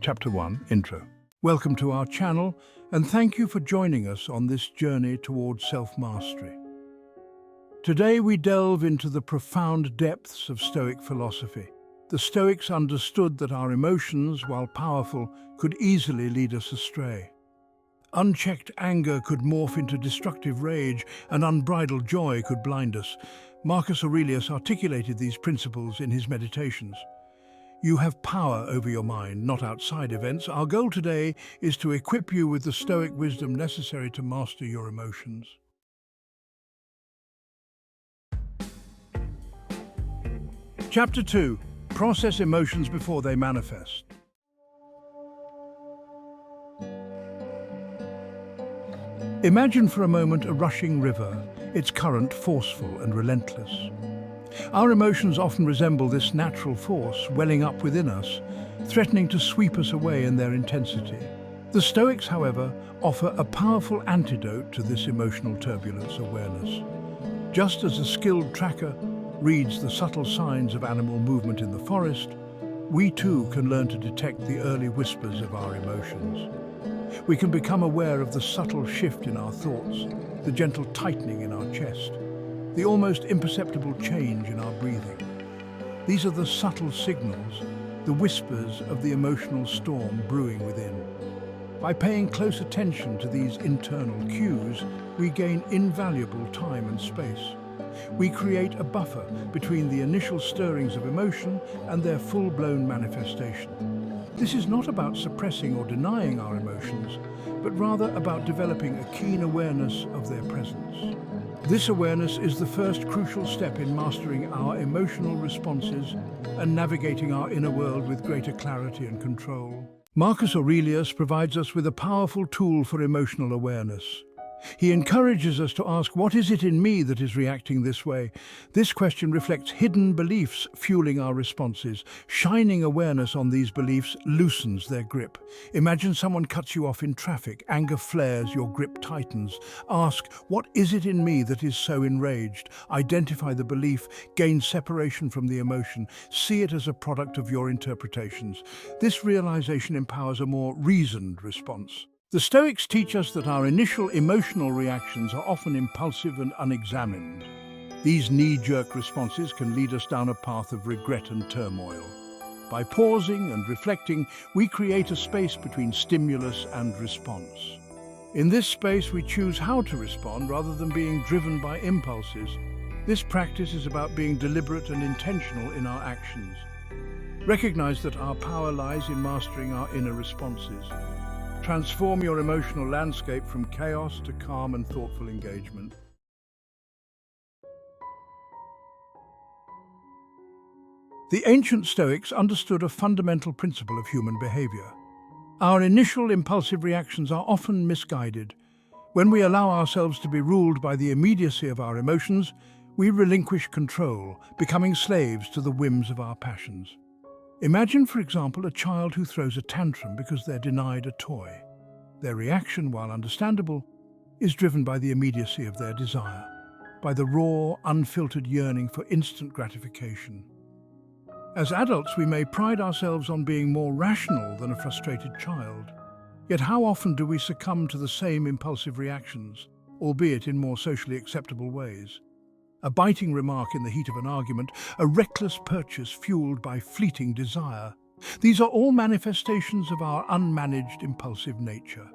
Chapter 1, Intro. Welcome to our channel, and thank you for joining us on this journey towards self-mastery. Today we delve into the profound depths of Stoic philosophy. The Stoics understood that our emotions, while powerful, could easily lead us astray. Unchecked anger could morph into destructive rage, and unbridled joy could blind us. Marcus Aurelius articulated these principles in his Meditations. You have power over your mind, not outside events. Our goal today is to equip you with the Stoic wisdom necessary to master your emotions. Chapter 2. Process emotions before they manifest. Imagine for a moment a rushing river, its current forceful and relentless. Our emotions often resemble this natural force welling up within us, threatening to sweep us away in their intensity. The Stoics, however, offer a powerful antidote to this emotional turbulence awareness. Just as a skilled tracker reads the subtle signs of animal movement in the forest, we too can learn to detect the early whispers of our emotions. We can become aware of the subtle shift in our thoughts, the gentle tightening in our chest, the almost imperceptible change in our breathing. These are the subtle signals, the whispers of the emotional storm brewing within. By paying close attention to these internal cues, we gain invaluable time and space. We create a buffer between the initial stirrings of emotion and their full-blown manifestation. This is not about suppressing or denying our emotions, but rather about developing a keen awareness of their presence. This awareness is the first crucial step in mastering our emotional responses and navigating our inner world with greater clarity and control. Marcus Aurelius provides us with a powerful tool for emotional awareness. He encourages us to ask, what is it in me that is reacting this way? This question reflects hidden beliefs fueling our responses. Shining awareness on these beliefs loosens their grip. Imagine someone cuts you off in traffic. Anger flares, your grip tightens. Ask, what is it in me that is so enraged? Identify the belief, gain separation from the emotion. See it as a product of your interpretations. This realization empowers a more reasoned response. The Stoics teach us that our initial emotional reactions are often impulsive and unexamined. These knee-jerk responses can lead us down a path of regret and turmoil. By pausing and reflecting, we create a space between stimulus and response. In this space, we choose how to respond rather than being driven by impulses. This practice is about being deliberate and intentional in our actions. Recognize that our power lies in mastering our inner responses. Transform your emotional landscape from chaos to calm and thoughtful engagement. The ancient Stoics understood a fundamental principle of human behavior. Our initial impulsive reactions are often misguided. When we allow ourselves to be ruled by the immediacy of our emotions, we relinquish control, becoming slaves to the whims of our passions. Imagine, for example, a child who throws a tantrum because they're denied a toy. Their reaction, while understandable, is driven by the immediacy of their desire, by the raw, unfiltered yearning for instant gratification. As adults, we may pride ourselves on being more rational than a frustrated child. Yet how often do we succumb to the same impulsive reactions, albeit in more socially acceptable ways? A biting remark in the heat of an argument, a reckless purchase fueled by fleeting desire. These are all manifestations of our unmanaged impulsive nature.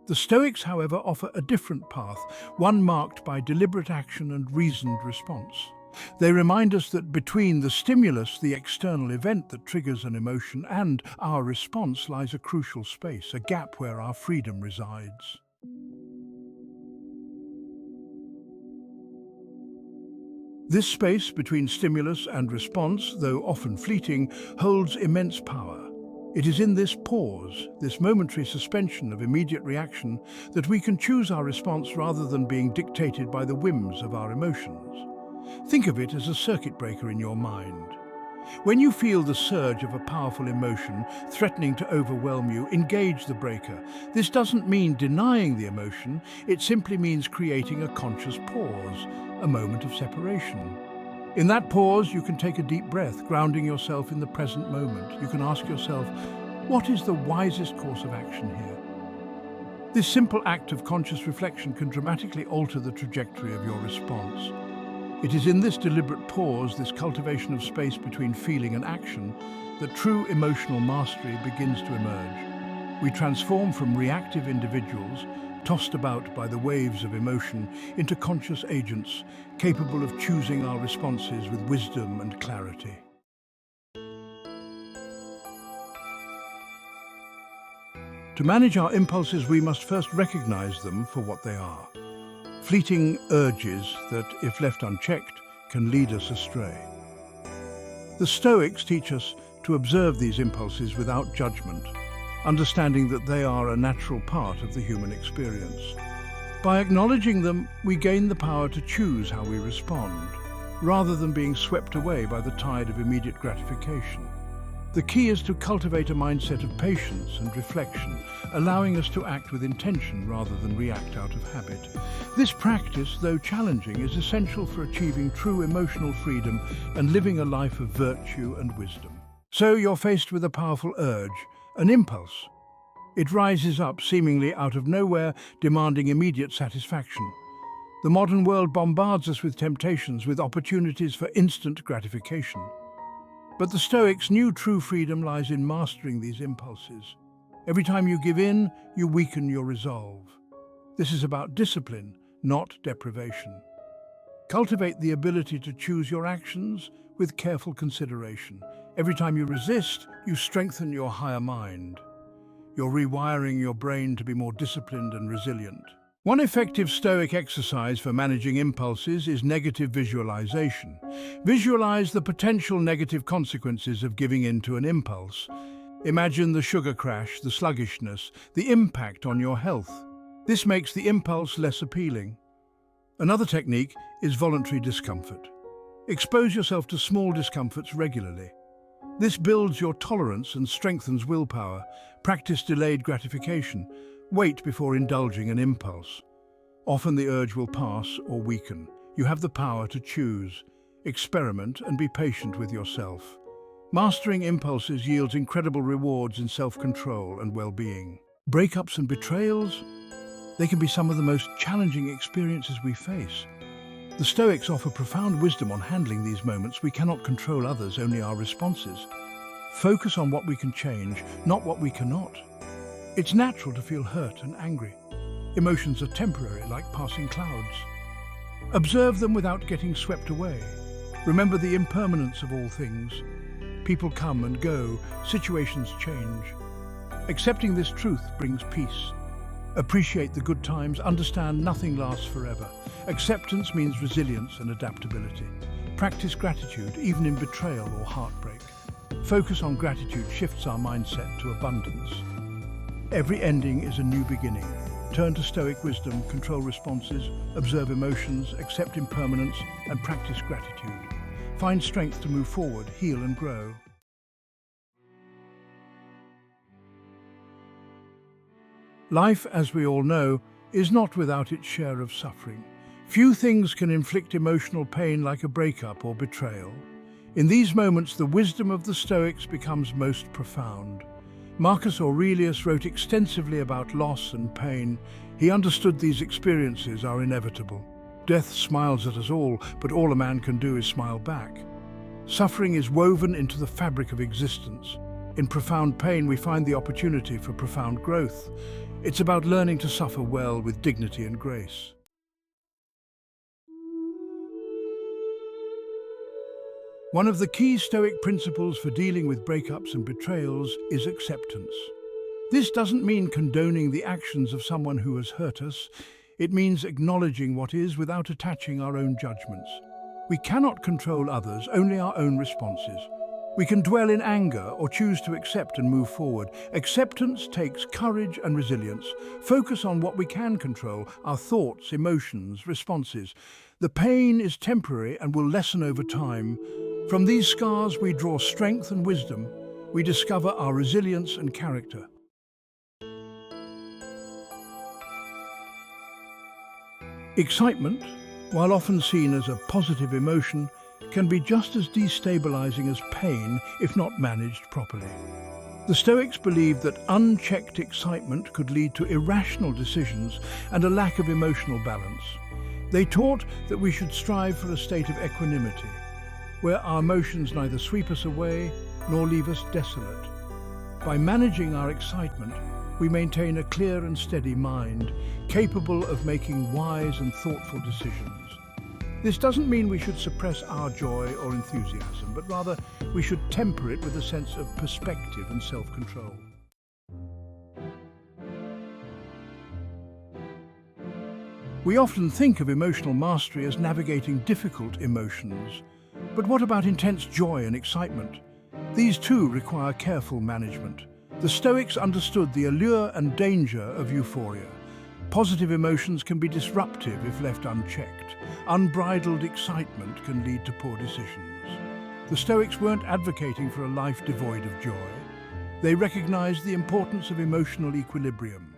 The Stoics, however, offer a different path, one marked by deliberate action and reasoned response. They remind us that between the stimulus, the external event that triggers an emotion, and our response lies a crucial space, a gap where our freedom resides. This space between stimulus and response, though often fleeting, holds immense power. It is in this pause, this momentary suspension of immediate reaction, that we can choose our response rather than being dictated by the whims of our emotions. Think of it as a circuit breaker in your mind. When you feel the surge of a powerful emotion threatening to overwhelm you, engage the breaker. This doesn't mean denying the emotion, it simply means creating a conscious pause, a moment of separation. In that pause, you can take a deep breath, grounding yourself in the present moment. You can ask yourself, What is the wisest course of action here? This simple act of conscious reflection can dramatically alter the trajectory of your response. It is in this deliberate pause, this cultivation of space between feeling and action, that true emotional mastery begins to emerge. We transform from reactive individuals, tossed about by the waves of emotion, into conscious agents, capable of choosing our responses with wisdom and clarity. To manage our impulses, we must first recognize them for what they are. Fleeting urges that, if left unchecked, can lead us astray. The Stoics teach us to observe these impulses without judgment, understanding that they are a natural part of the human experience. By acknowledging them, we gain the power to choose how we respond, rather than being swept away by the tide of immediate gratification. The key is to cultivate a mindset of patience and reflection, allowing us to act with intention rather than react out of habit. This practice, though challenging, is essential for achieving true emotional freedom and living a life of virtue and wisdom. So you're faced with a powerful urge, an impulse. It rises up seemingly out of nowhere, demanding immediate satisfaction. The modern world bombards us with temptations, with opportunities for instant gratification. But the Stoics knew true freedom lies in mastering these impulses. Every time you give in, you weaken your resolve. This is about discipline, not deprivation. Cultivate the ability to choose your actions with careful consideration. Every time you resist, you strengthen your higher mind. You're rewiring your brain to be more disciplined and resilient. One effective Stoic exercise for managing impulses is negative visualization. Visualize the potential negative consequences of giving in to an impulse. Imagine the sugar crash, the sluggishness, the impact on your health. This makes the impulse less appealing. Another technique is voluntary discomfort. Expose yourself to small discomforts regularly. This builds your tolerance and strengthens willpower. Practice delayed gratification. Wait before indulging an impulse. Often the urge will pass or weaken. You have the power to choose. Experiment and be patient with yourself. Mastering impulses yields incredible rewards in self-control and well-being. Breakups and betrayals, they can be some of the most challenging experiences we face. The Stoics offer profound wisdom on handling these moments. We cannot control others, only our responses. Focus on what we can change, not what we cannot. It's natural to feel hurt and angry. Emotions are temporary, like passing clouds. Observe them without getting swept away. Remember the impermanence of all things. People come and go, situations change. Accepting this truth brings peace. Appreciate the good times, understand nothing lasts forever. Acceptance means resilience and adaptability. Practice gratitude, even in betrayal or heartbreak. Focus on gratitude shifts our mindset to abundance. Every ending is a new beginning. Turn to Stoic wisdom, control responses, observe emotions, accept impermanence, and practice gratitude. Find strength to move forward, heal and grow. Life, as we all know, is not without its share of suffering. Few things can inflict emotional pain like a breakup or betrayal. In these moments, the wisdom of the Stoics becomes most profound. Marcus Aurelius wrote extensively about loss and pain. He understood these experiences are inevitable. Death smiles at us all, but all a man can do is smile back. Suffering is woven into the fabric of existence. In profound pain, we find the opportunity for profound growth. It's about learning to suffer well with dignity and grace. One of the key Stoic principles for dealing with breakups and betrayals is acceptance. This doesn't mean condoning the actions of someone who has hurt us. It means acknowledging what is without attaching our own judgments. We cannot control others, only our own responses. We can dwell in anger or choose to accept and move forward. Acceptance takes courage and resilience. Focus on what we can control, our thoughts, emotions, responses. The pain is temporary and will lessen over time. From these scars, we draw strength and wisdom. We discover our resilience and character. Excitement, while often seen as a positive emotion, can be just as destabilizing as pain if not managed properly. The Stoics believed that unchecked excitement could lead to irrational decisions and a lack of emotional balance. They taught that we should strive for a state of equanimity, where our emotions neither sweep us away nor leave us desolate. By managing our excitement, we maintain a clear and steady mind, capable of making wise and thoughtful decisions. This doesn't mean we should suppress our joy or enthusiasm, but rather we should temper it with a sense of perspective and self-control. We often think of emotional mastery as navigating difficult emotions. But what about intense joy and excitement? These too require careful management. The Stoics understood the allure and danger of euphoria. Positive emotions can be disruptive if left unchecked. Unbridled excitement can lead to poor decisions. The Stoics weren't advocating for a life devoid of joy. They recognized the importance of emotional equilibrium.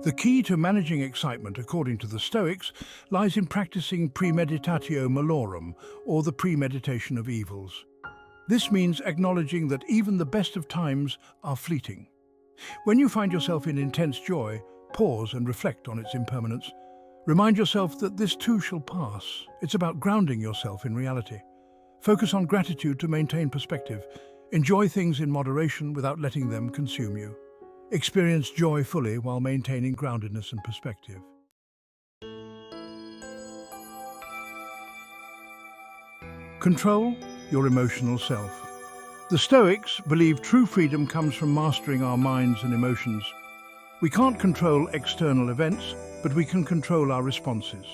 The key to managing excitement, according to the Stoics, lies in practicing premeditatio malorum, or the premeditation of evils. This means acknowledging that even the best of times are fleeting. When you find yourself in intense joy, pause and reflect on its impermanence. Remind yourself that this too shall pass. It's about grounding yourself in reality. Focus on gratitude to maintain perspective. Enjoy things in moderation without letting them consume you. Experience joy fully while maintaining groundedness and perspective. Control your emotional self. The Stoics believe true freedom comes from mastering our minds and emotions. We can't control external events, but we can control our responses.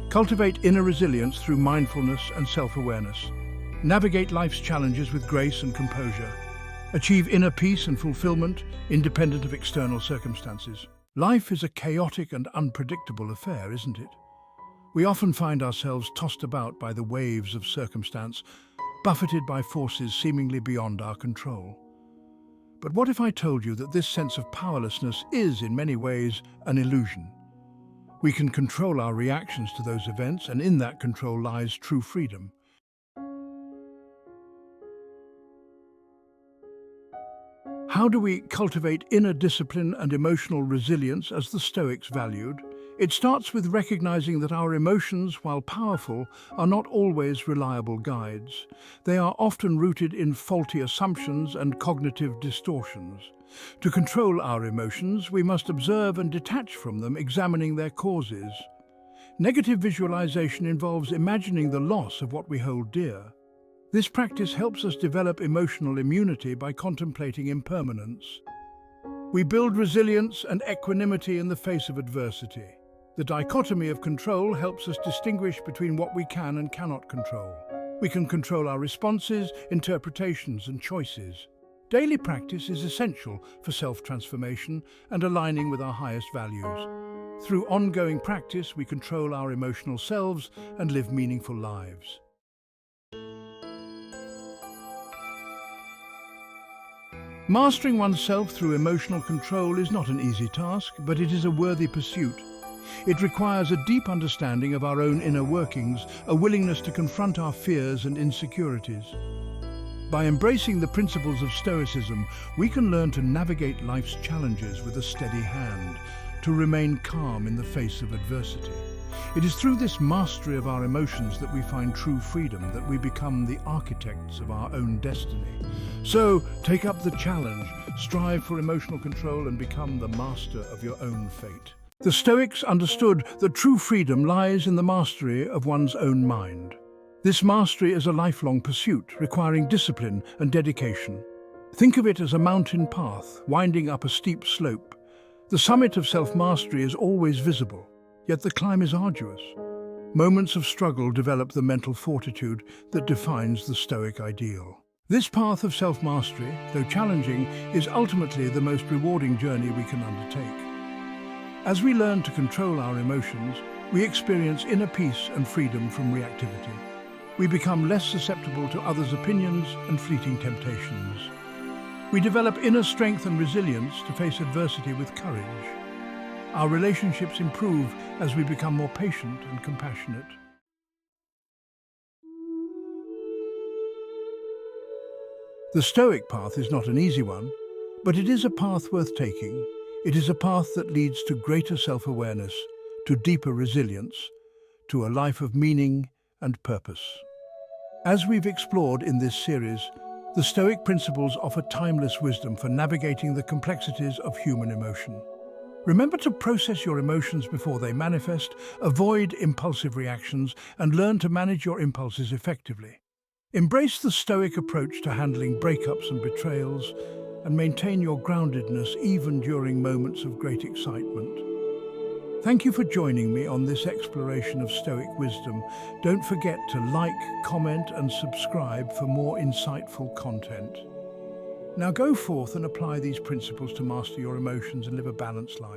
Cultivate inner resilience through mindfulness and self-awareness. Navigate life's challenges with grace and composure. Achieve inner peace and fulfillment, independent of external circumstances. Life is a chaotic and unpredictable affair, isn't it? We often find ourselves tossed about by the waves of circumstance, buffeted by forces seemingly beyond our control. But what if I told you that this sense of powerlessness is, in many ways, an illusion? We can control our reactions to those events, and in that control lies true freedom. How do we cultivate inner discipline and emotional resilience as the Stoics valued? It starts with recognizing that our emotions, while powerful, are not always reliable guides. They are often rooted in faulty assumptions and cognitive distortions. To control our emotions, we must observe and detach from them, examining their causes. Negative visualization involves imagining the loss of what we hold dear. This practice helps us develop emotional immunity by contemplating impermanence. We build resilience and equanimity in the face of adversity. The dichotomy of control helps us distinguish between what we can and cannot control. We can control our responses, interpretations, and choices. Daily practice is essential for self-transformation and aligning with our highest values. Through ongoing practice, we control our emotional selves and live meaningful lives. Mastering oneself through emotional control is not an easy task, but it is a worthy pursuit. It requires a deep understanding of our own inner workings, a willingness to confront our fears and insecurities. By embracing the principles of Stoicism, we can learn to navigate life's challenges with a steady hand, to remain calm in the face of adversity. It is through this mastery of our emotions that we find true freedom, that we become the architects of our own destiny. So, take up the challenge, strive for emotional control and become the master of your own fate. The Stoics understood that true freedom lies in the mastery of one's own mind. This mastery is a lifelong pursuit, requiring discipline and dedication. Think of it as a mountain path, winding up a steep slope. The summit of self-mastery is always visible, yet the climb is arduous. Moments of struggle develop the mental fortitude that defines the Stoic ideal. This path of self-mastery, though challenging, is ultimately the most rewarding journey we can undertake. As we learn to control our emotions, we experience inner peace and freedom from reactivity. We become less susceptible to others' opinions and fleeting temptations. We develop inner strength and resilience to face adversity with courage. Our relationships improve as we become more patient and compassionate. The Stoic path is not an easy one, but it is a path worth taking. It is a path that leads to greater self-awareness, to deeper resilience, to a life of meaning and purpose. As we've explored in this series, the Stoic principles offer timeless wisdom for navigating the complexities of human emotion. Remember to process your emotions before they manifest, avoid impulsive reactions, and learn to manage your impulses effectively. Embrace the Stoic approach to handling breakups and betrayals, and maintain your groundedness even during moments of great excitement. Thank you for joining me on this exploration of Stoic wisdom. Don't forget to like, comment, and subscribe for more insightful content. Now go forth and apply these principles to master your emotions and live a balanced life.